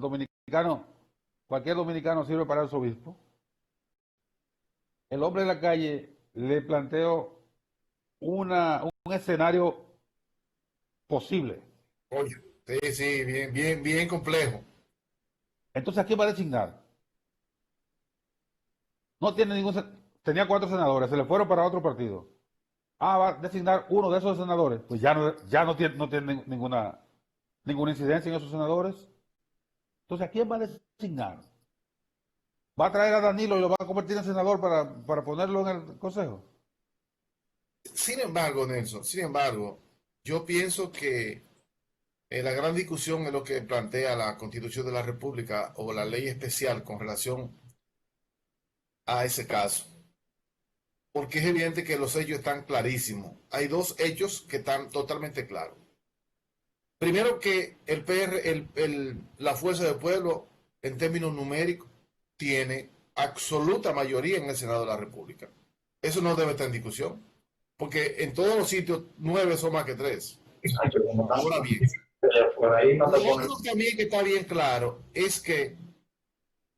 dominicano, cualquier dominicano sirve para el obispo. El hombre de la calle le planteó un escenario posible. Oye, sí, sí, bien, bien, bien complejo. Entonces, ¿a quién va a designar? No tiene tenía 4 senadores, se le fueron para otro partido. Ah, va a designar uno de esos senadores. Pues ya no tiene ninguna incidencia en esos senadores. Entonces, ¿a quién va a designar? ¿Va a traer a Danilo y lo va a convertir en senador para ponerlo en el consejo? Sin embargo, Nelson, sin embargo, yo pienso que la gran discusión es lo que plantea la Constitución de la República o la ley especial con relación a ese caso. Porque es evidente que los hechos están clarísimos. Hay dos hechos que están totalmente claros. Primero que el PR, la fuerza del pueblo, en términos numéricos, tiene absoluta mayoría en el Senado de la República. Eso no debe estar en discusión, porque en todos los sitios 9 son más que 3. Ahora bien, Por ahí no lo te pones. otro también que está bien claro es que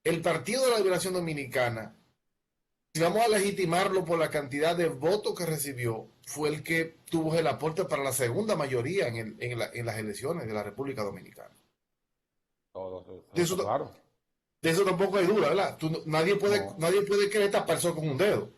el Partido de la Liberación Dominicana, si vamos a legitimarlo por la cantidad de votos que recibió, fue el que tuvo el aporte para la segunda mayoría en las elecciones de la República Dominicana. Todo De está eso, claro. de eso tampoco hay duda, ¿verdad? No, Nadie puede querer taparse con un dedo.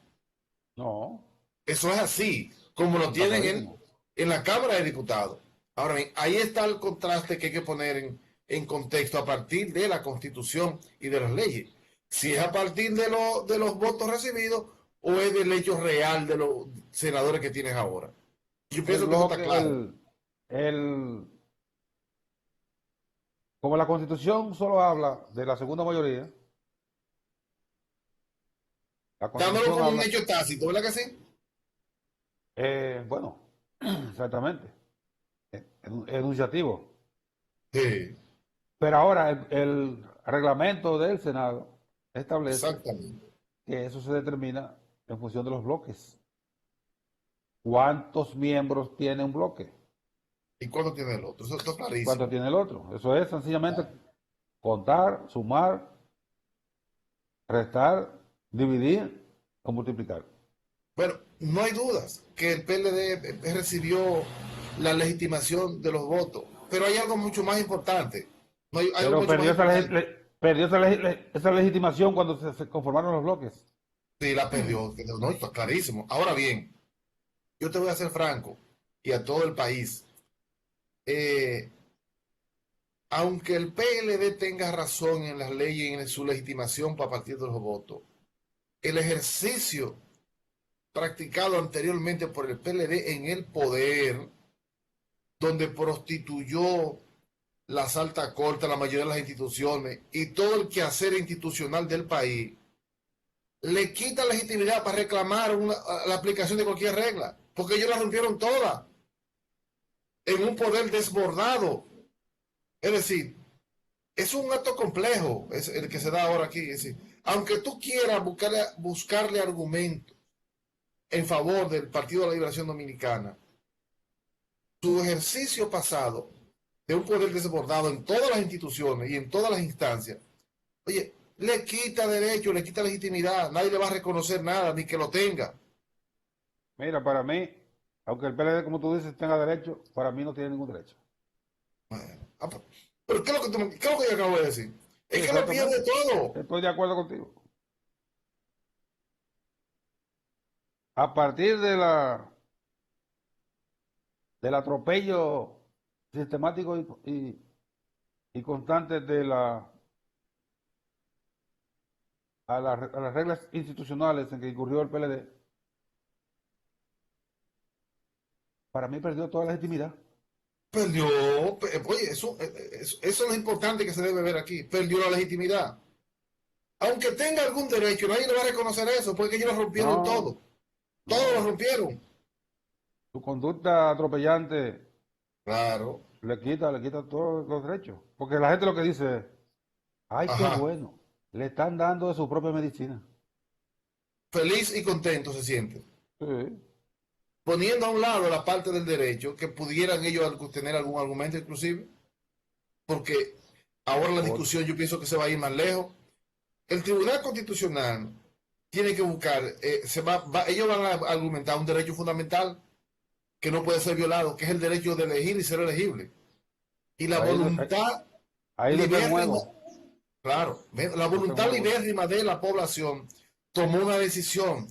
no, Eso es así, como lo eso está tienen clarísimo. en la Cámara de Diputados. Ahora bien, ahí está el contraste que hay que poner en contexto a partir de la Constitución y de las leyes. Si es a partir de los votos recibidos o es del hecho real de los senadores que tienes ahora. Yo El pienso que eso está bloque, claro. el, como la Constitución solo habla de la segunda mayoría, la Dándolo Constitución como un habla, hecho tácito, ¿verdad que sí? bueno, exactamente, enunciativo. Sí, Pero ahora el reglamento del Senado establece exactamente. que eso se determina en función de los bloques. ¿Cuántos miembros tiene un bloque? ¿Y cuándo tiene el otro? Eso está ¿Cuántos clarísimo. tiene el otro? Eso es sencillamente contar, sumar, restar, dividir o multiplicar. Bueno, no hay dudas que el PLD recibió la legitimación de los votos, pero hay algo mucho más importante. No hay algo Pero mucho más importante. perdió esa legitimación cuando se conformaron los bloques. Sí, la perdió. No, está clarísimo. Ahora bien, yo te voy a ser franco y a todo el país. Eh, Aunque el PLD tenga razón en las leyes y en su legitimación para partir de los votos, el ejercicio practicado anteriormente por el PLD en el poder, donde prostituyó las altas cortes, la mayoría de las instituciones y todo el quehacer institucional del país, le quita legitimidad para reclamar la aplicación de cualquier regla, porque ellos la rompieron toda en un poder desbordado. Es decir, es un acto complejo es el que se da ahora aquí. Es decir, aunque tú quieras buscarle argumentos en favor del Partido de la Liberación Dominicana, su ejercicio pasado de un poder desbordado en todas las instituciones y en todas las instancias, oye, le quita derecho, le quita legitimidad, nadie le va a reconocer nada, ni que lo tenga. Mira, para mí, aunque el PLD, como tú dices, tenga derecho, para mí no tiene ningún derecho. Bueno, pero ¿qué es lo que, qué es lo que yo acabo de decir? Sí, Es que lo pierde exactamente. todo. Estoy de acuerdo contigo. A partir del atropello sistemático y constante a las reglas institucionales en que incurrió el PLD, para mí perdió toda la legitimidad. Perdió, oye, eso es lo importante que se debe ver aquí. Perdió la legitimidad. Aunque tenga algún derecho, nadie le va a reconocer eso, porque ellos lo rompieron No, todo. Todo lo no. rompieron. Su conducta atropellante Claro. le quita todos los derechos. Porque la gente lo que dice es, ay, qué Ajá. bueno, le están dando de su propia medicina. Feliz y contento se siente. Sí, Poniendo a un lado la parte del derecho, que pudieran ellos tener algún argumento inclusive, porque Ahora la Por- discusión yo pienso que se va a ir más lejos. El Tribunal Constitucional tiene que buscar, ellos van a argumentar un derecho fundamental que no puede ser violado, que es el derecho de elegir y ser elegible. Y la ahí, voluntad ahí no está en libérrima, juego. claro, la No está en voluntad juego. libérrima de la población tomó una decisión.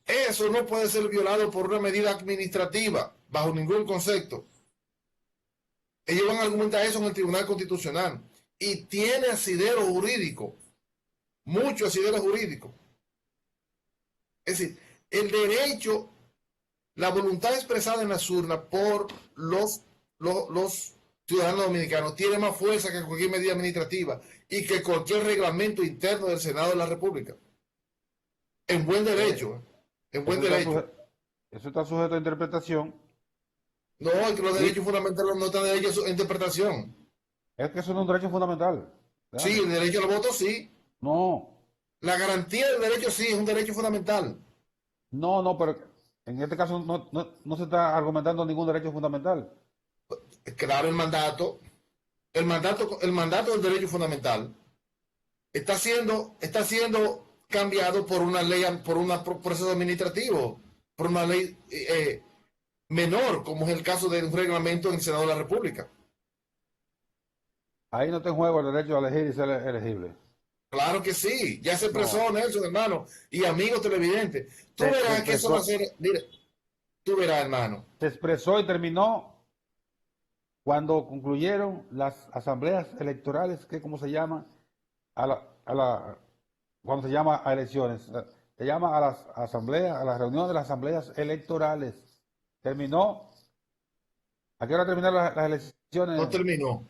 Eso no puede ser violado por una medida administrativa, bajo ningún concepto. Ellos van a argumentar eso en el Tribunal Constitucional. Y tiene asidero jurídico, mucho asidero jurídico. Es decir, el derecho, la voluntad expresada en las urnas por los ciudadanos dominicanos tiene más fuerza que cualquier medida administrativa y que cualquier reglamento interno del Senado de la República. En buen Eh, derecho, en buen eso está derecho. suje- Eso está sujeto a interpretación. No, es que los Y derechos fundamentales no están derechos a interpretación. es que eso no es un derecho fundamental. Sí, Leandro. el derecho al voto sí. No, La garantía del derecho sí es un derecho fundamental. no, pero en este caso no se está argumentando ningún derecho fundamental. Claro, el mandato del derecho fundamental está siendo cambiado por una ley, por un proceso administrativo, por una ley menor, como es el caso de un reglamento en el Senado de la República. Ahí no está en juego el derecho a elegir y ser elegible. Claro que sí, ya se expresó No, Nelson, hermano, y amigos televidentes. Tú se verás que eso va a expresó, ser, mire, tú verás, hermano. se expresó y terminó cuando concluyeron las asambleas electorales, que cómo se llama, cuando se llama a elecciones, se llama a las asambleas, a las reuniones de las asambleas electorales. Terminó, ¿a qué hora terminaron las No elecciones? terminó.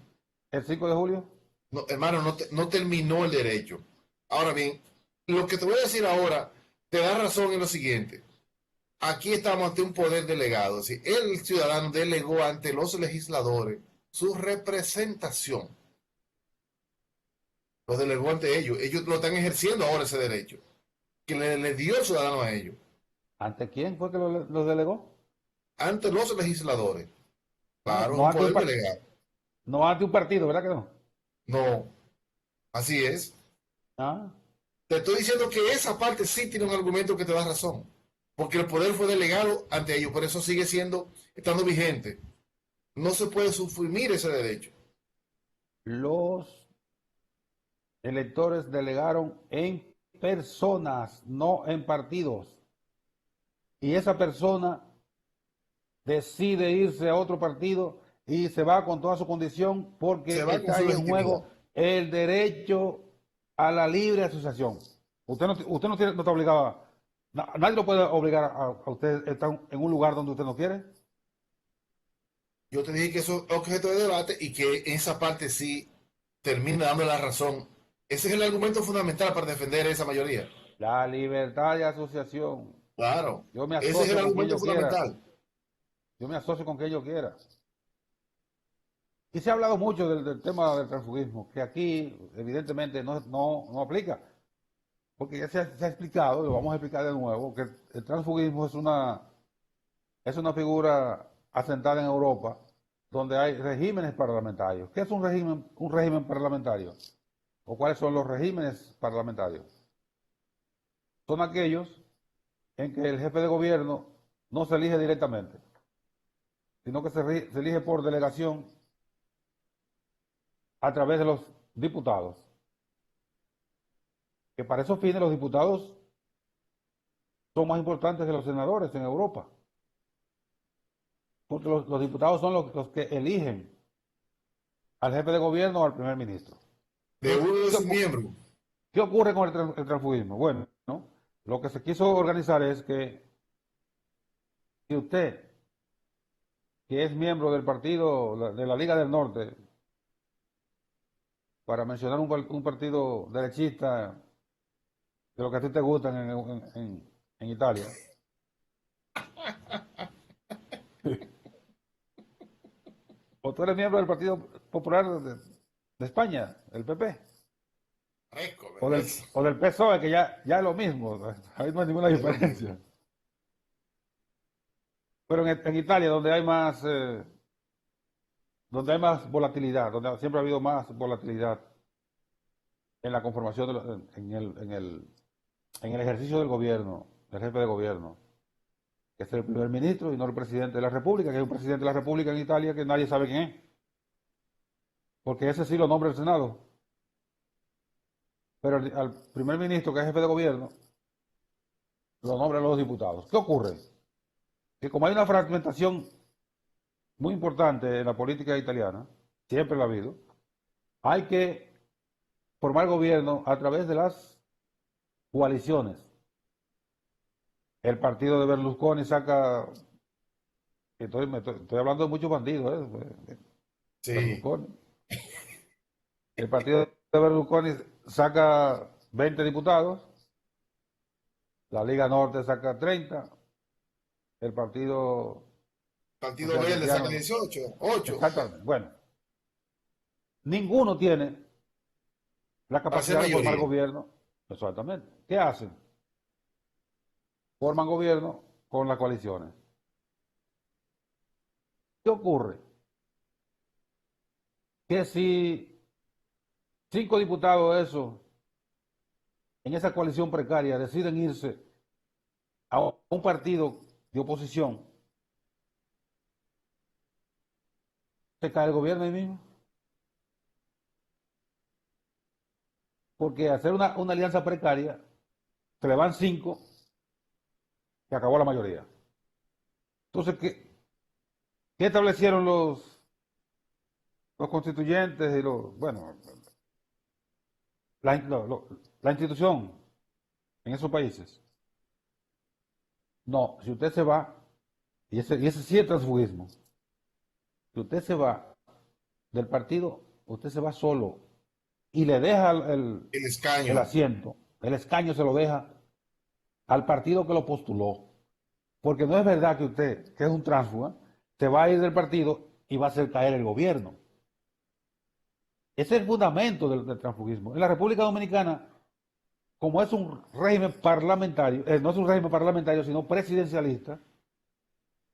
¿El 5 de julio? No, hermano, no terminó el derecho. Ahora bien, lo que te voy a decir ahora te da razón en lo siguiente. Aquí estamos ante un poder delegado. Es decir, el ciudadano delegó ante los legisladores su representación. Lo delegó ante ellos. Ellos lo están ejerciendo ahora ese derecho que le dio el ciudadano a ellos. ¿Ante quién fue que lo delegó? Ante los legisladores. No, Claro, es un poder delegado. no ante un partido, ¿verdad que no? No, así es. Ah, Te estoy diciendo que esa parte sí tiene un argumento que te da razón. Porque el poder fue delegado ante ellos, por eso sigue estando vigente. No se puede suprimir ese derecho. los electores delegaron en personas, no en partidos. Y esa persona decide irse a otro partido y se va con toda su condición Se porque va con está su ahí en legitimidad. juego el derecho a la libre asociación. No está obligado, nadie lo puede obligar a usted a estar en un lugar donde usted no quiere. Yo te dije que eso es objeto de debate y que esa parte sí termina dando la razón. Ese es el argumento fundamental para defender esa mayoría. La libertad de asociación. Claro, Yo me ese es el asocio con quien argumento yo quiera. fundamental. Yo me asocio con quien yo quiera. Y se ha hablado mucho del tema del transfugismo, que aquí evidentemente no aplica, porque ya se ha explicado, lo vamos a explicar de nuevo, que el transfugismo es una figura asentada en Europa, donde hay regímenes parlamentarios. ¿Qué es un régimen parlamentario? ¿O cuáles son los regímenes parlamentarios? Son aquellos en que el jefe de gobierno no se elige directamente, sino que se elige por delegación a través de los diputados. Que para esos fines los diputados son más importantes que los senadores en Europa, porque los diputados son los que eligen al jefe de gobierno o al primer ministro. De Entonces, uno de sus miembros. ¿qué ocurre con el transfugismo? Bueno, ¿no? Lo que se quiso organizar es que si usted, que es miembro del partido de la Liga del Norte, para mencionar un partido derechista de lo que a ti te gustan en Italia, o tú eres miembro del Partido Popular de España, el PP, Fresco, o ¿verdad? o del PSOE, que ya es lo mismo, ahí no hay ninguna Es lo mismo. diferencia. Pero en Italia, donde hay más volatilidad, donde siempre ha habido más volatilidad en la conformación, en el ejercicio del gobierno, del jefe de gobierno, que es el primer ministro y no el presidente de la República, que es un presidente de la República en Italia que nadie sabe quién es, porque ese sí lo nombra el Senado. Pero al primer ministro, que es jefe de gobierno, lo nombran los diputados. ¿Qué ocurre? Que como hay una fragmentación muy importante en la política italiana, siempre la ha habido, hay que formar gobierno a través de las coaliciones. El partido de Berlusconi saca, estoy hablando de muchos bandidos, Sí, Berlusconi. El partido de Berlusconi saca 20 diputados, la Liga Norte saca 30, el Partido Partido Social Verde saca Cristiano, 18, 8 exactamente. Bueno, ninguno tiene la para ser capacidad de formar mayoría. gobierno. Exactamente. ¿Qué hacen? Forman gobierno con las coaliciones. ¿Qué ocurre? Que si 5 diputados de esos en esa coalición precaria deciden irse a un partido de oposición, se cae el gobierno ahí mismo. Porque hacer una alianza precaria, se le van 5 y acabó la mayoría. Entonces, ¿qué establecieron los constituyentes y bueno, la institución en esos países? No, si usted se va, y ese sí es transfugismo, si usted se va del partido, usted se va solo y le deja El el escaño. asiento, el escaño se lo deja al partido que lo postuló. Porque no es verdad que usted, que es un tránsfuga, se va a ir del partido y va a hacer caer el gobierno. Ese es el fundamento del transfugismo. En la República Dominicana, como es un régimen parlamentario, no es un régimen parlamentario, sino presidencialista,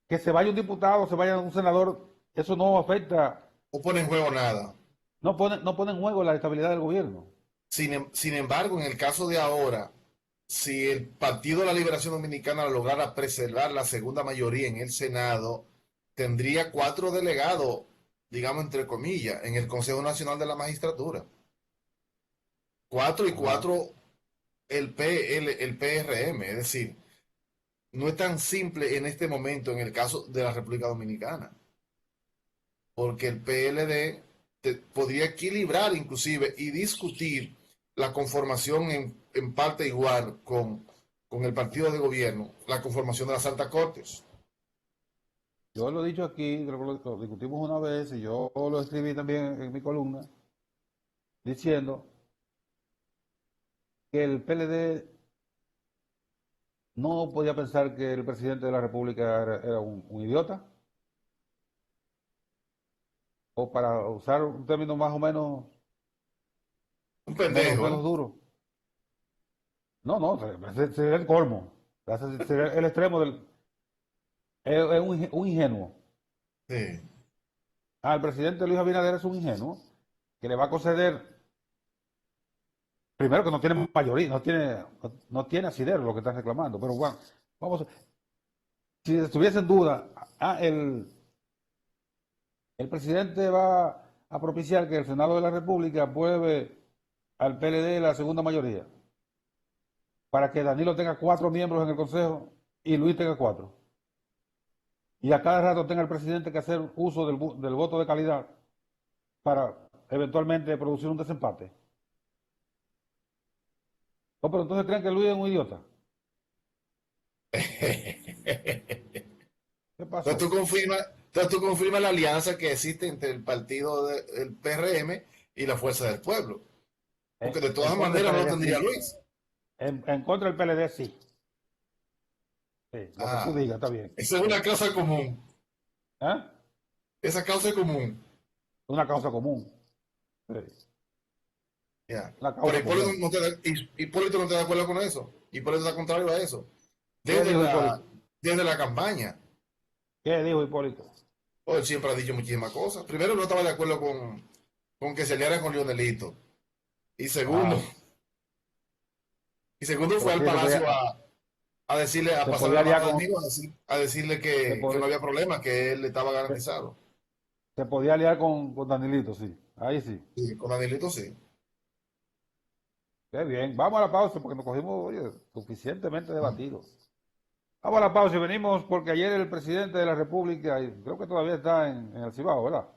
que se vaya un diputado, se vaya un senador, eso no afecta, No pone en juego nada. no pone en juego la estabilidad del gobierno. Sin embargo, en el caso de ahora, si el Partido de la Liberación Dominicana lograra preservar la segunda mayoría en el Senado, tendría 4 delegados, digamos entre comillas, en el Consejo Nacional de la Magistratura. 4 y Ajá. 4 el PRM. Es decir, no es tan simple en este momento en el caso de la República Dominicana, porque el PLD podría equilibrar inclusive y discutir la conformación en parte igual con el partido de gobierno, la conformación de las altas cortes. Yo lo he dicho aquí, lo discutimos una vez y yo lo escribí también en mi columna, diciendo que el PLD no podía pensar que el presidente de la República era un idiota, o para usar un término Un menos, pendejo, ¿eh? menos duro. No, no, sería el colmo. Sería el extremo es un ingenuo. Sí. El presidente Luis Abinader es un ingenuo que le va a conceder, primero que no tiene mayoría, no tiene asidero lo que están reclamando, pero bueno, si estuviese en duda, el presidente va a propiciar que el Senado de la República apruebe al PLD la segunda mayoría, para que Danilo tenga 4 miembros en el Consejo y Luis tenga 4. Y a cada rato tenga el presidente que hacer uso del voto de calidad para eventualmente producir un desempate. No, pero entonces creen que Luis es un idiota. ¿Qué Entonces pasó? tú confirmas la alianza que existe entre el partido del PRM y la Fuerza del Pueblo. Porque de En todas contra del maneras no lo PLD tendría sí. Luis. En contra del PLD sí. Sí, lo que tú Ah, digas está bien. esa es Sí. una causa común. ¿Eh? Esa causa es común. Una causa común. Sí. Ya. Una Pero causa Hipólito común. Hipólito no está de acuerdo con eso. Hipólito está contrario a eso. ¿Qué Desde dijo la, Hipólito? desde la campaña. ¿Qué dijo Hipólito? Oh, él siempre ha dicho muchísimas cosas. Primero no estaba de acuerdo con que se aliara con Leonelito. Y segundo, Wow. fue Pero al sí, Palacio a decirle, a se pasarle podía la mano aliar a con, Danilo, a decirle se que no pod- había problema, que él estaba se- garantizado. se podía aliar con Danilito, sí. Ahí sí. Sí, con Danilito sí. Qué bien. Vamos a la pausa porque nos cogimos, oye, suficientemente debatidos. Vamos a la pausa y venimos porque ayer el presidente de la República, y creo que todavía está en el Cibao, ¿verdad?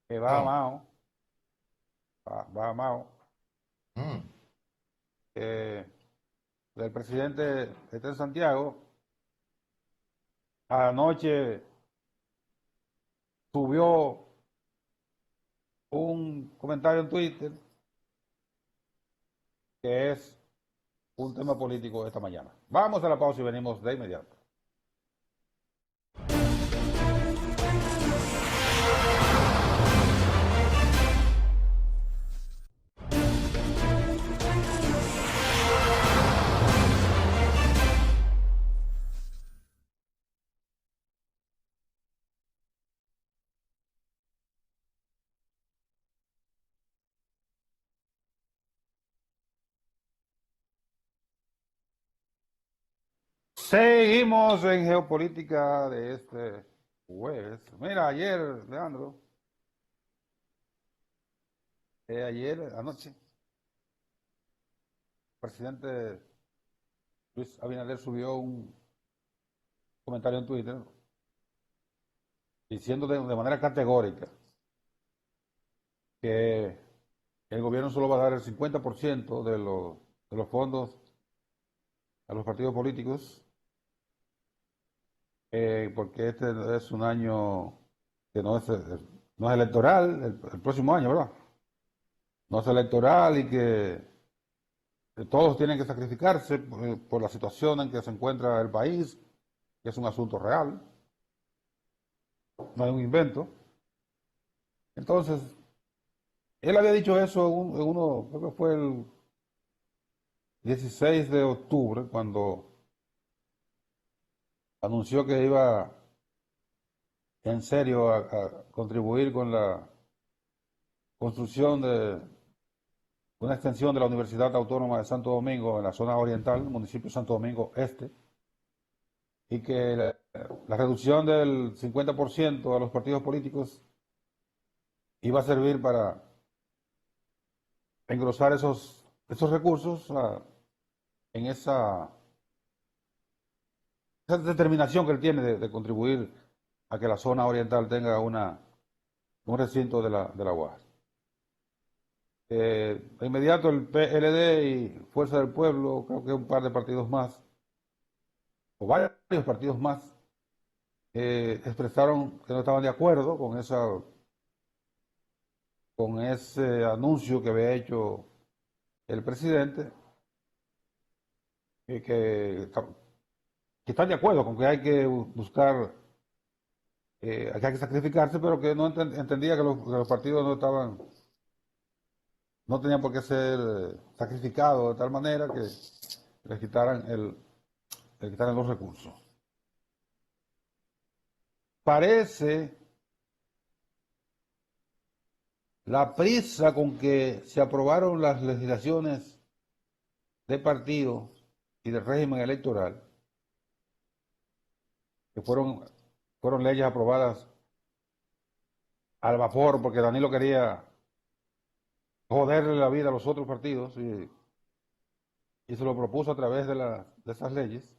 Que va a No. Mao, va a Mao. Mm. eh, el presidente está en Santiago. Anoche subió un comentario en Twitter que es un tema político esta mañana. Vamos a la pausa y venimos de inmediato. Seguimos en geopolítica de este jueves. Mira, ayer, Leandro, ayer anoche, el presidente Luis Abinader subió un comentario en Twitter diciendo de manera categórica que el gobierno solo va a dar el 50% de los fondos a los partidos políticos, porque este es un año que no es electoral, el próximo año, ¿verdad? No es electoral y que todos tienen que sacrificarse por la situación en que se encuentra el país, que es un asunto real, no es un invento. Entonces, él había dicho eso en uno, creo que fue el 16 de octubre, cuando anunció que iba en serio a contribuir con la construcción de una extensión de la Universidad Autónoma de Santo Domingo en la zona oriental, municipio de Santo Domingo Este, y que la reducción del 50% de los partidos políticos iba a servir para engrosar esos recursos en esa determinación que él tiene de contribuir a que la zona oriental tenga un recinto de la UAS. De inmediato el PLD y Fuerza del Pueblo, creo que un par de partidos más, o varios partidos más, expresaron que no estaban de acuerdo con ese anuncio que había hecho el presidente, y que están de acuerdo con que hay que buscar, que hay que sacrificarse, pero que no entendía que los partidos no tenían por qué ser sacrificados de tal manera que les quitaran les quitaran los recursos. Parece la prisa con que se aprobaron las legislaciones de partidos y del régimen electoral, que fueron leyes aprobadas al vapor porque Danilo quería joderle la vida a los otros partidos y se lo propuso a través de esas leyes,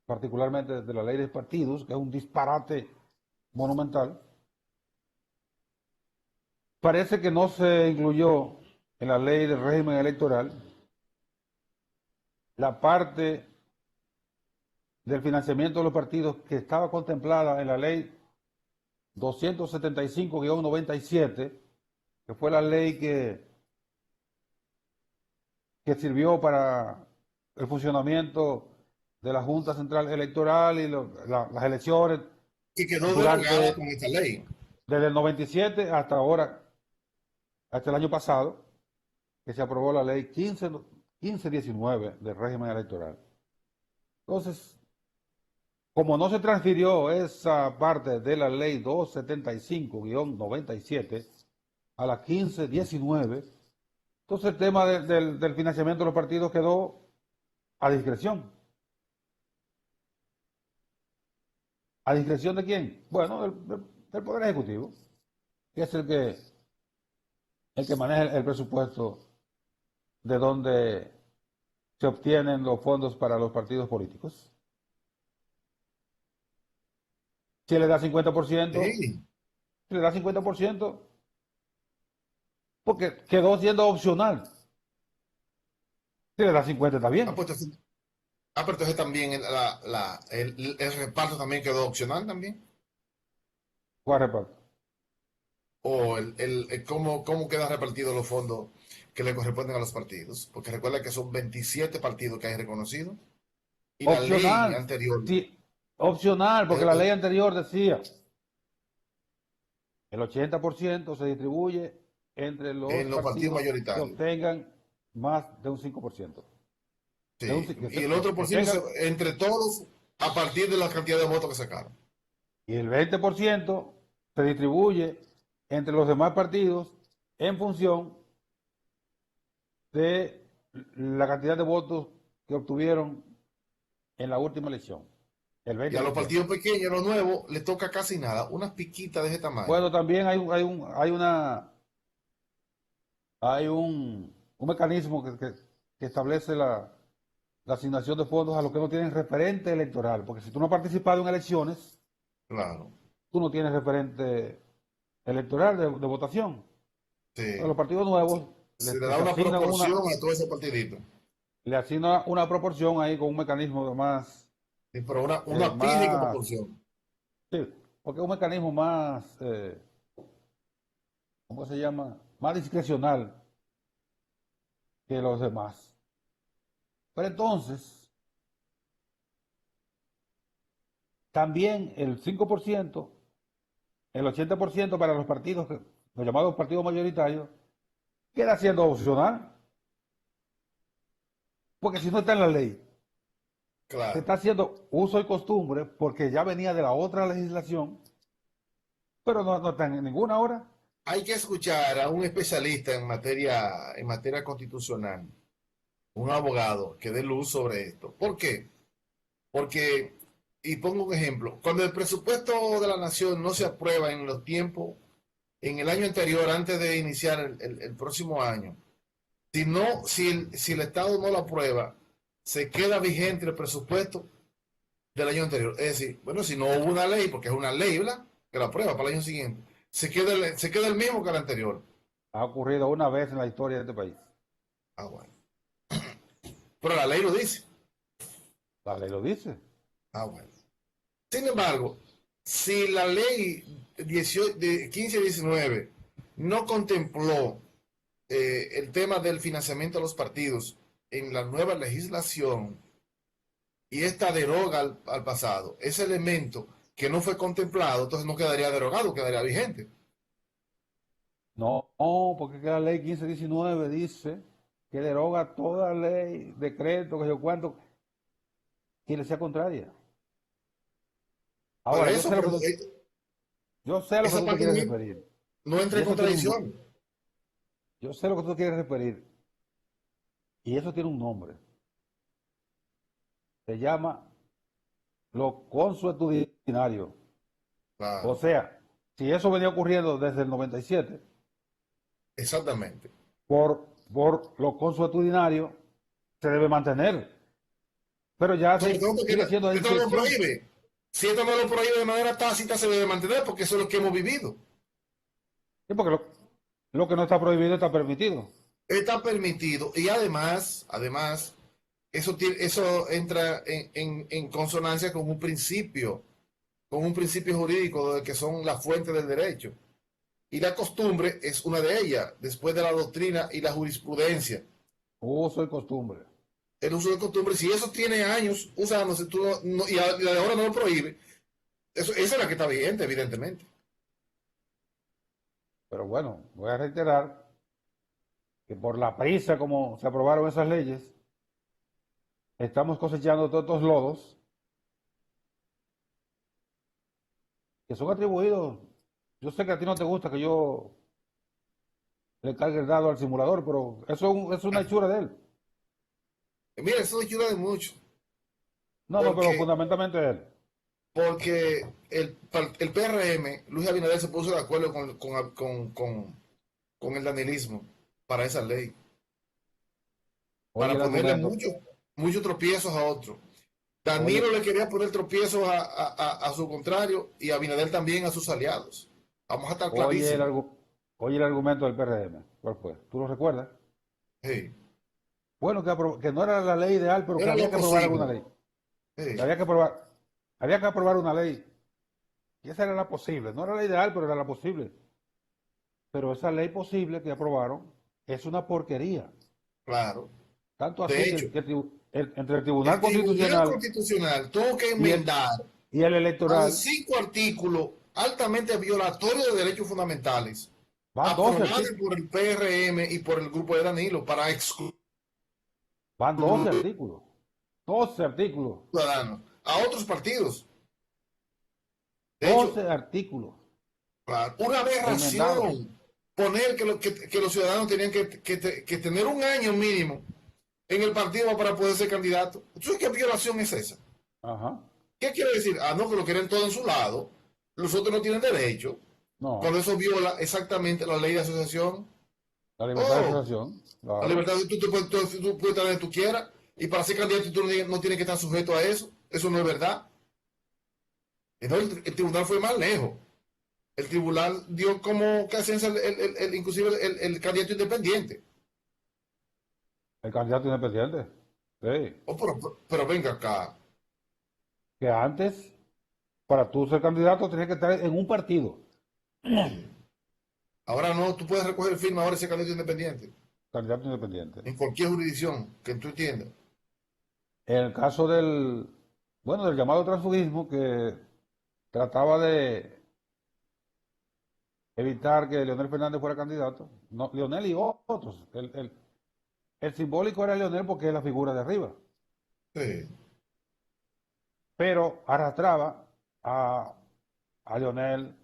particularmente de la ley de partidos, que es un disparate monumental. Parece que no se incluyó en la ley del régimen electoral la parte del financiamiento de los partidos que estaba contemplada en la ley 275-97, que fue la ley que sirvió para el funcionamiento de la Junta Central Electoral y las elecciones Y quedó derogada durante, con esta ley. desde el 97 hasta ahora, hasta el año pasado, que se aprobó la ley 1519 del régimen electoral. Entonces, como no se transfirió esa parte de la ley 275-97, a las 15:19. Entonces el tema del financiamiento de los partidos quedó a discreción. ¿A discreción de quién? Bueno, del Poder Ejecutivo, que es el que maneja el presupuesto de donde se obtienen los fondos para los partidos políticos. Si le da 50%, Sí. si le da 50%, porque quedó siendo opcional. Si le da 50 está Ah, bien. pues entonces, pero entonces también el reparto también quedó opcional también. ¿Cuál reparto? O cómo quedan repartidos los fondos que le corresponden a los partidos. Porque recuerda que son 27 partidos que hay reconocidos. Y la ley Opcional. anterior, Sí, opcional, porque eh, la ley eh, anterior decía el 80% se distribuye entre los en los partidos partidos que mayoritarios. obtengan más de un 5%. Sí. Y el No, otro que por ciento tengan, entre todos a partir de la cantidad de votos que sacaron. y el 20% se distribuye entre los demás partidos en función de la cantidad de votos que obtuvieron en la última elección. El Y a los 20%. partidos pequeños, los nuevos, les toca casi nada, unas piquitas de ese tamaño. Bueno, también hay un mecanismo que establece la asignación de fondos a los que no tienen referente electoral, porque si tú no has participado en elecciones, Claro, tú no tienes referente electoral de votación. A sí. los partidos nuevos Se le da se una asignan proporción a todo ese partidito. le asigna una proporción ahí con un mecanismo de Sí, pero una pírrica más, proporción. sí, porque es un mecanismo más, ¿cómo se llama? Más discrecional que los demás. Pero entonces, también el 5%, el 80% para los partidos, los llamados partidos mayoritarios, queda siendo opcional, porque si no está en la ley, se Claro. está haciendo uso y costumbre, porque ya venía de la otra legislación, pero no está en ninguna hora. Hay que escuchar a un especialista en materia constitucional, un abogado que dé luz sobre esto. ¿Por qué? Porque, y pongo un ejemplo, cuando el presupuesto de la nación no se aprueba en los tiempos, en el año anterior, antes de iniciar el próximo año, si el Estado no lo aprueba, se queda vigente el presupuesto del año anterior. Es decir, bueno, si no hubo una ley, porque es una ley, ¿verdad? Que la aprueba para el año siguiente, se queda el mismo que el anterior. Ha ocurrido una vez en la historia de este país. Ah, bueno. Pero la ley lo dice. La ley lo dice. Ah, bueno. Sin embargo, si la ley 18 de 1519 no contempló el tema del financiamiento de los partidos en la nueva legislación y esta deroga al pasado, ese elemento que no fue contemplado, entonces no quedaría derogado, quedaría vigente. No, no, porque que la ley 1519 dice que deroga toda ley, decreto, que yo cuánto, que le sea contraria. Por Ahora, eso, pero yo sé a lo que esa tú te parte quieres referir. no entra Y en eso tiene un, contradicción. yo sé a lo que tú te quieres referir. Y eso tiene un nombre. Se llama lo consuetudinario. O Claro, sea, si eso venía ocurriendo desde el 97, exactamente. por lo consuetudinario, se debe mantener. Pero ya Sobre todo porque sigue siendo a esto no lo discreción. prohíbe. Si esto no lo prohíbe de manera tácita, se debe mantener porque eso es lo que hemos vivido. Sí, porque lo que no está prohibido está permitido. Está permitido y además, eso entra en consonancia con un principio jurídico de que son las fuentes del derecho. Y la costumbre es una de ellas, después de la doctrina y la jurisprudencia. Uso y costumbre. El uso de costumbre, si eso tiene años usándose y de ahora no lo prohíbe, esa es la que está vigente, evidentemente. Pero bueno, voy a reiterar que por la prisa como se aprobaron esas leyes, estamos cosechando todos estos lodos que son atribuidos. Yo sé que a ti no te gusta que yo le cargue el dado al simulador, pero eso es una hechura de él. Mira, eso ayuda de mucho, No, no, pero porque, fundamentalmente de él. porque el PRM, Luis Abinader se puso de acuerdo con el danilismo para esa ley, Oye para el ponerle argumento, muchos tropiezos a otros. oye, Danilo le quería poner tropiezos a su contrario y Abinader también a sus aliados. Vamos a estar oye clarísimos. oye el argumento del PRM. ¿Cuál fue? ¿Tú lo recuerdas? Sí. Bueno, que no era la ley ideal, pero que Era había lo que aprobar alguna posible. ley. Que Sí, había que aprobar una ley. Y esa era la posible. No era la ideal, pero era la posible. Pero esa ley posible que aprobaron es una porquería. claro. Tanto De así hecho, entre el Tribunal el Tribunal Constitucional Constitucional tuvo que y el, enmendar y el más de electoral, 5 artículos altamente violatorios de derechos fundamentales, van 12 aprobados artículos. por el PRM y por el grupo de Danilo para excluir Van 12 artículos. 12 artículos. ciudadanos a otros partidos. De hecho, 12 artículos claro, una enmendados. aberración poner que los ciudadanos tenían que tener un año mínimo en el partido para poder ser candidato. Entonces, ¿qué violación es esa? Ajá. ¿Qué quiere decir? Ah, no, que lo quieren todo en su lado, los otros no tienen derecho. Cuando No. eso viola exactamente la ley de asociación. La libertad de Oh, asociación. la Claro. libertad, tú puedes estar donde tú quieras y para ser candidato tú no tienes que estar sujeto a eso. Eso no es verdad. Entonces el tribunal fue más lejos. El tribunal dio como que hacen inclusive el candidato independiente. El candidato independiente. Sí. Oh, pero venga acá. Que antes, para tú ser candidato, tenías que estar en un partido. Ahora no, tú puedes recoger el firma ahora ese candidato independiente Candidato independiente. en cualquier jurisdicción que tú entiendas. En el caso del llamado transfugismo, que trataba de evitar que Leonel Fernández fuera candidato, no, Leonel y otros. El simbólico era Leonel porque es la figura de arriba, Sí. pero arrastraba a, a Leonel,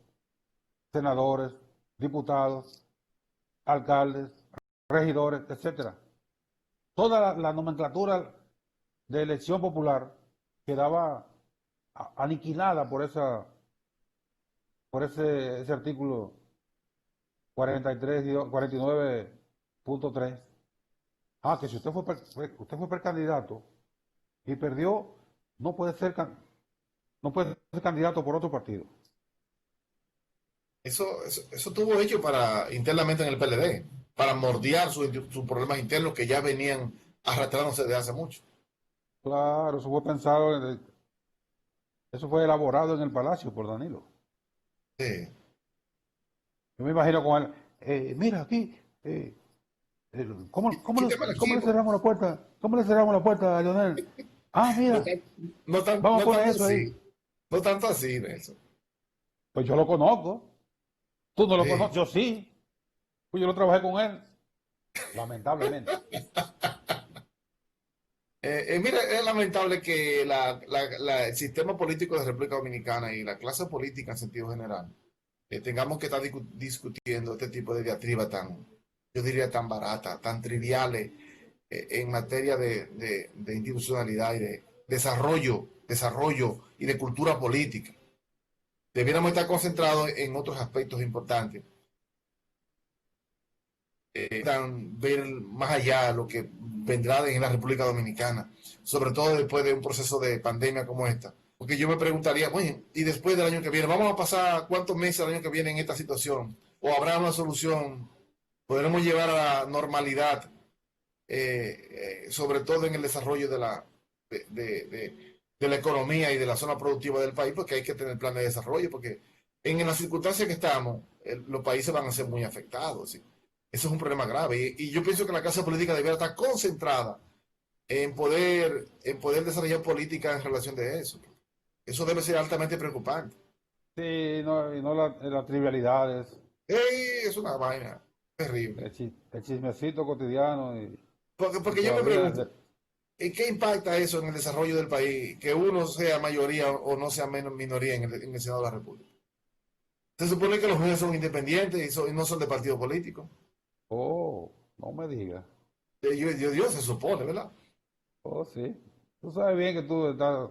senadores, diputados, alcaldes, regidores, etcétera. Toda la nomenclatura de elección popular quedaba aniquilada por ese artículo 49.3. Que si usted fue precandidato y perdió, no puede ser, no puede ser candidato por otro partido. Eso estuvo hecho internamente en el PLD, para mordiar sus problemas internos que ya venían arrastrándose desde hace mucho. Claro, eso fue elaborado en el Palacio por Danilo. Sí. Yo me imagino con él, mira aquí, Quítame el cómo le archivo. cerramos la puerta? ¿Cómo le cerramos la puerta a Lionel? No, Mira, vamos a no poner tanto eso ahí. así. No tanto así, Nelson. Pues yo lo conozco. Tú no lo Sí. conoces, yo sí. Pues yo lo trabajé con él, lamentablemente. Mira, es lamentable que el sistema político de República Dominicana y la clase política en sentido general tengamos que estar discutiendo este tipo de diatribas yo diría, tan baratas, tan triviales en materia de institucionalidad y de desarrollo y de cultura política. Debiéramos estar concentrados en otros aspectos importantes, ver más allá lo que vendrá en la República Dominicana, sobre todo después de un proceso de pandemia como esta. Porque yo me preguntaría, oye, y después del año que viene, ¿vamos a pasar cuántos meses el año que viene en esta situación? ¿O habrá una solución? ¿Podremos llevar a la normalidad, sobre todo en el desarrollo de la economía y de la zona productiva del país? Porque hay que tener planes de desarrollo, porque en las circunstancias que estamos, los países van a ser muy afectados. ¿Sí? Eso es un problema grave. Y yo pienso que la clase política debería estar concentrada en poder desarrollar políticas en relación de eso. Eso debe ser altamente preocupante. Sí, no, y no las trivialidades, ¡Ey! Es una vaina terrible. el chismecito cotidiano y Porque yo me todavía pregunto, ¿en qué impacta eso en el desarrollo del país? Que uno sea mayoría o no sea menos minoría en el Senado de la República. Se supone que los jueces son independientes y no son de partido político. Oh, no me digas. Dios se supone, ¿verdad? Oh, sí. Tú sabes bien que tú estás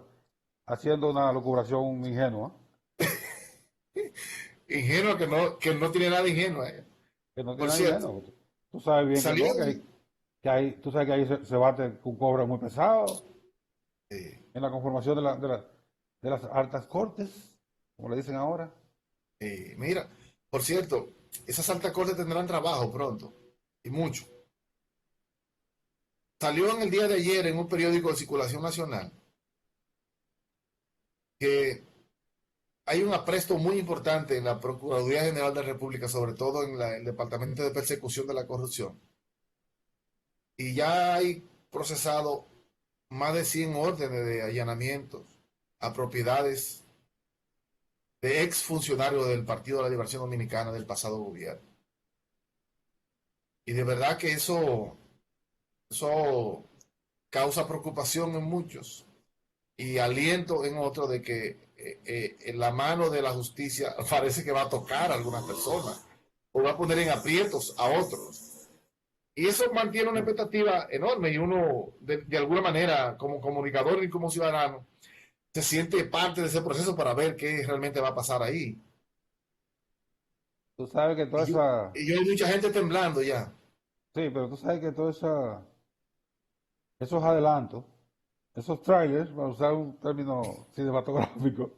haciendo una lucubración ingenua, Ingenua que no tiene nada de ingenua. que no tiene Por nada cierto, ingenuo. Tú sabes bien que salió, no, tú sabes que ahí se bate con cobre muy pesado eh, en la conformación de las altas cortes, como le dicen ahora. mira, por cierto, esas altas cortes tendrán trabajo pronto, y mucho. Salió en el día de ayer en un periódico de circulación nacional que hay un apresto muy importante en la Procuraduría General de la República, sobre todo en el Departamento de Persecución de la Corrupción, y ya hay procesado más de 100 órdenes de allanamientos a propiedades de exfuncionarios del Partido de la Liberación Dominicana del pasado gobierno. Y de verdad que eso causa preocupación en muchos y aliento en otros de que la mano de la justicia parece que va a tocar a algunas personas o va a poner en aprietos a otros. Y eso mantiene una expectativa enorme y uno, de alguna manera, como comunicador y como ciudadano, se siente parte de ese proceso para ver qué realmente va a pasar ahí. Tú sabes que toda Y yo, esa, y yo hay mucha gente temblando ya. sí, pero tú sabes que esos adelantos, esos trailers, para usar un término cinematográfico,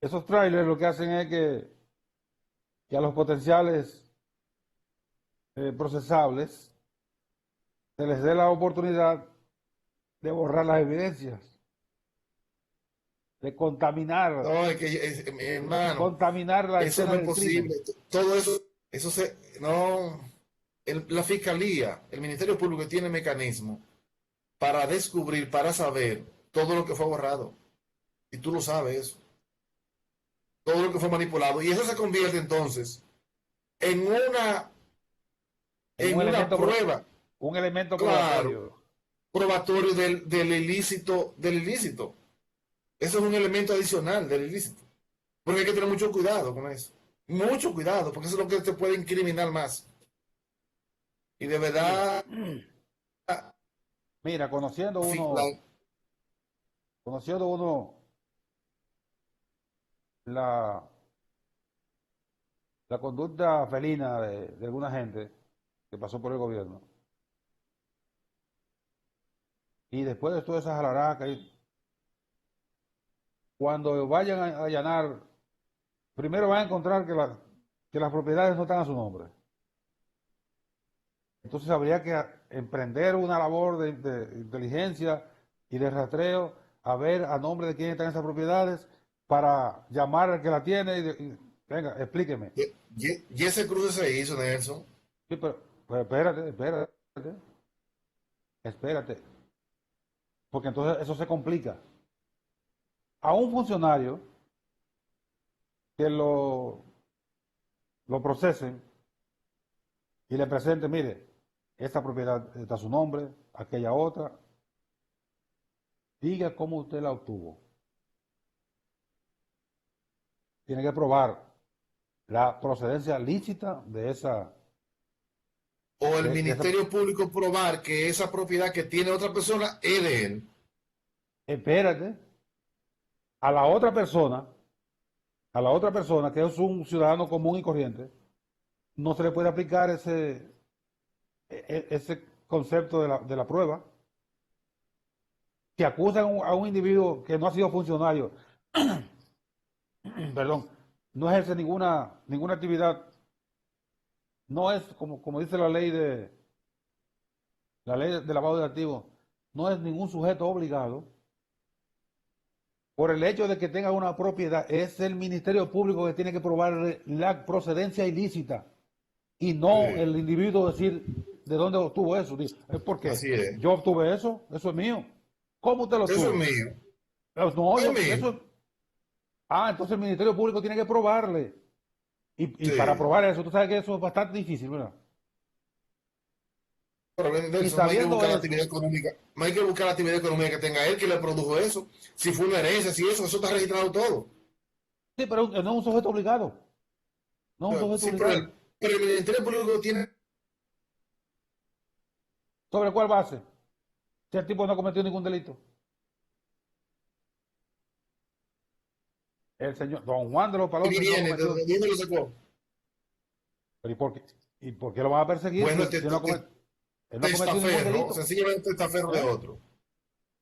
esos trailers lo que hacen es que a los potenciales procesables se les dé la oportunidad de borrar las evidencias, de No, es que, hermano, contaminar la eso escena no es del posible. crimen. Todo eso no, la fiscalía, el Ministerio Público tiene mecanismos para descubrir, para saber todo lo que fue borrado. Y tú lo sabes eso. Todo lo que fue manipulado. Y eso se convierte entonces en una, En en una prueba, un elemento claro, probatorio. probatorio del ilícito, del ilícito. Eso es un elemento adicional del ilícito. Porque hay que tener mucho cuidado con eso. Mucho cuidado, porque eso es lo que te puede incriminar más. Y de Mira, verdad, mira, conociendo uno la, la conducta felina de alguna gente que pasó por el gobierno, y después de toda esa jararaca, cuando vayan a allanar, primero van a encontrar que las propiedades no están a su nombre. Entonces habría que emprender una labor de inteligencia y de rastreo a ver a nombre de quién están esas propiedades para llamar al que la tiene venga, explíqueme. y ese cruce se hizo, Nelson. Sí, pero espérate, porque entonces eso se complica. A un funcionario que lo procesen y le presenten, mire, esta propiedad está a su nombre, aquella otra, diga cómo usted la obtuvo. Tiene que probar la procedencia lícita O el de esa, Ministerio Público probar que esa propiedad que tiene otra persona es de él. espérate, a la otra persona, a la otra persona que es un ciudadano común y corriente, no se le puede aplicar ese concepto de la prueba, que acusan a un individuo que no ha sido funcionario, perdón, no ejerce ninguna actividad, no es como dice la ley de lavado de activos, no es ningún sujeto obligado. Por el hecho de que tenga una propiedad, es el Ministerio Público que tiene que probar la procedencia ilícita y no Sí, el individuo decir de dónde obtuvo eso. Es porque así es. yo obtuve eso es mío. ¿Cómo usted lo Eso es obtuvo? mío. No, Es mío. eso. Ah, entonces el Ministerio Público tiene que probarle. Y para Sí. probar eso, tú sabes que eso es bastante difícil, ¿verdad? Pero Y Nelson, no hay que sabiendo buscar la eso, actividad económica. No hay que buscar la actividad económica que tenga él, que le produjo eso. Si fue una herencia, si eso está registrado todo. sí, pero no es un sujeto obligado. No es un sujeto Sí, pero obligado. Pero el Ministerio Público tiene. ¿Sobre cuál base? Si el tipo no cometió ningún delito. El señor Don Juan de los Y Palotes no viene, ¿de cometió. dónde lo sacó? ¿Pero y por qué lo van a perseguir Bueno, si él no ha cometido ningún testaferro, delito? sencillamente testaferro de ¿Eh? otro.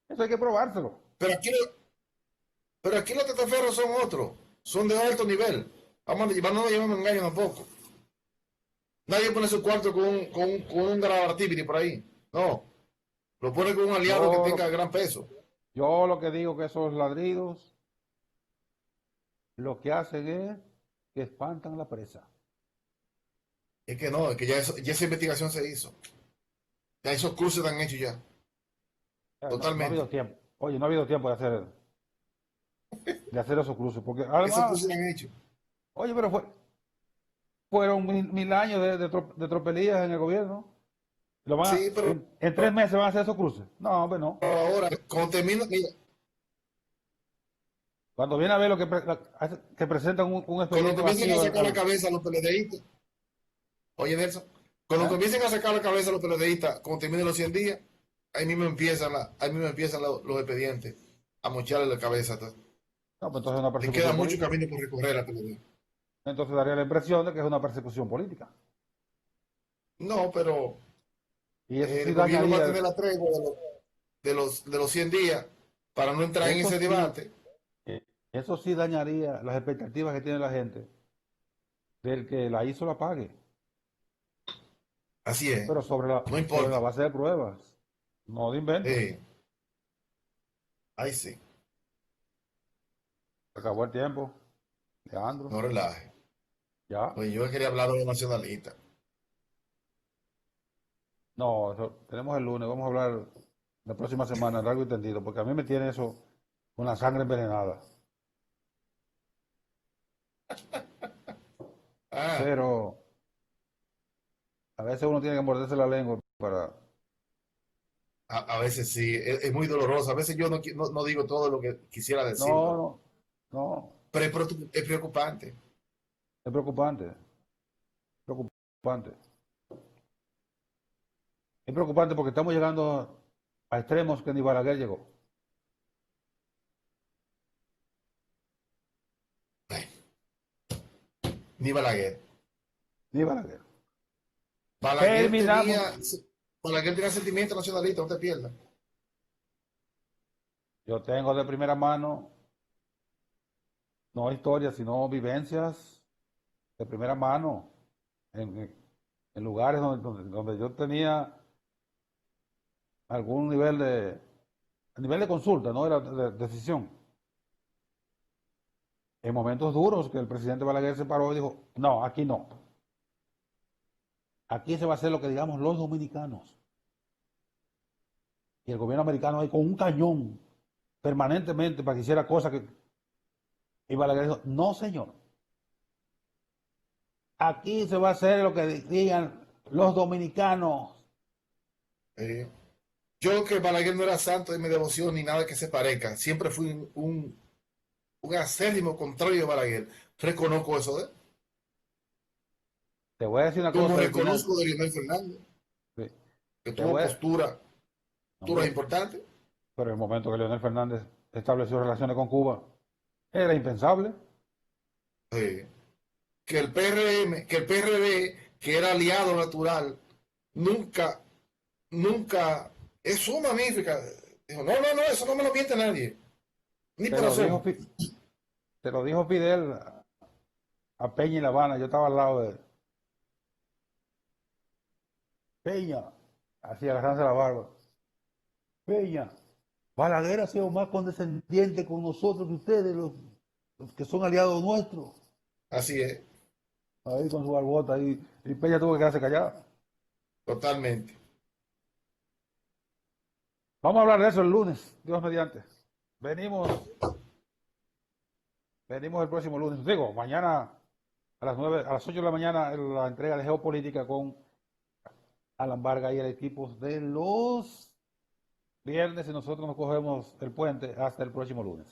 Eso hay que probárselo. Pero aquí, pero aquí los testaferros son otros, son de alto nivel. Vamos a llevar, no nos llevamos engaño tampoco. Nadie pone su cuarto con un Garabartibiri por ahí. No, lo pone con un aliado que Yo, tenga lo- gran peso. yo lo que digo que esos ladridos lo que hacen es que espantan a la presa. Es que no, es que ya esa investigación se hizo. Ya esos cruces están hechos ya, No ha habido totalmente. tiempo. Oye, no ha habido tiempo de hacer esos cruces. Porque Esos además, cruces están hechos. oye, pero fueron mil años de tropelías en el gobierno. Sí, pero En 3 meses van a hacer esos cruces. No, hombre, no. ahora, cuando termina, mira, Cuando viene a ver lo que presentan un cuando expediente comiencen a vacío sacar la cabeza a los PLDistas, oye Nelson, cuando ¿eh? comiencen a sacar la cabeza a los PLDistas, cuando terminen los 100 días, ahí mismo empiezan los expedientes a mocharle la cabeza. No, pues entonces es una Le queda persecución mucho política. camino por recorrer a PLD. Entonces daría la impresión de que es una persecución política. No, pero Y eso sí el gobierno va a dañaría, tener la tregua de los 100 días para no entrar en eso ese sí, debate. eso sí dañaría las expectativas que tiene la gente del que la hizo la pague, Así es, pero no sobre la importa. base de pruebas, no de inventos. Eh, ahí sí, Se acabó el tiempo, Leandro, no relaje. ya. Pues yo quería hablar de los nacionalistas. No, tenemos el lunes, vamos a hablar la próxima semana, largo y tendido, porque a mí me tiene eso con la sangre envenenada. Ah, Pero a veces uno tiene que morderse la lengua para... a veces sí, es muy doloroso. A veces yo no digo todo lo que quisiera decir, No, no, no, pero es preocupante. es preocupante, preocupante. Es preocupante porque estamos llegando a extremos que ni Balaguer llegó. Ni Balaguer. Ni Balaguer. Balaguer Terminamos. tenía, Balaguer tenía sentimiento nacionalista, no te pierdas. Yo tengo de primera mano, no historias, sino vivencias de primera mano en lugares donde yo tenía algún nivel de consulta, no era de decisión. En momentos duros que el presidente Balaguer se paró y dijo, no, aquí no. Aquí se va a hacer lo que digamos los dominicanos. Y el gobierno americano ahí con un cañón permanentemente para que hiciera cosas que... Y Balaguer dijo, no señor, aquí se va a hacer lo que digan los dominicanos. Eh, yo que Balaguer no era santo de mi devoción ni nada que se parezca. Siempre fui un acérrimo contrario de Balaguer. Reconozco eso de él. Te voy a decir una Como cosa al final. reconozco de Leonel Fernández, Sí, que te tuvo voy posturas hombre, importantes. pero el momento que Leonel Fernández estableció relaciones con Cuba era impensable. eh, que el PRM, que el PRD, que era aliado natural, nunca, nunca, es su magnífica. Dijo, no, no, no, eso no me lo miente nadie, ni Te por lo dijo, razón. te lo dijo Fidel a Peña y La Habana. Yo estaba al lado de Peña, así agarrándose la barba. Peña, Balaguer ha sido más condescendiente con nosotros que ustedes, los que son aliados nuestros. Así es, Ahí con su barbota ahí. Y Peña tuvo que quedarse callado. totalmente. Vamos a hablar de eso el lunes, Dios mediante. Venimos, venimos el próximo lunes. Digo, mañana a las 9, a las 8 de la mañana la entrega de geopolítica con Alan Vargas y el equipo de los viernes y nosotros nos cogemos el puente hasta el próximo lunes.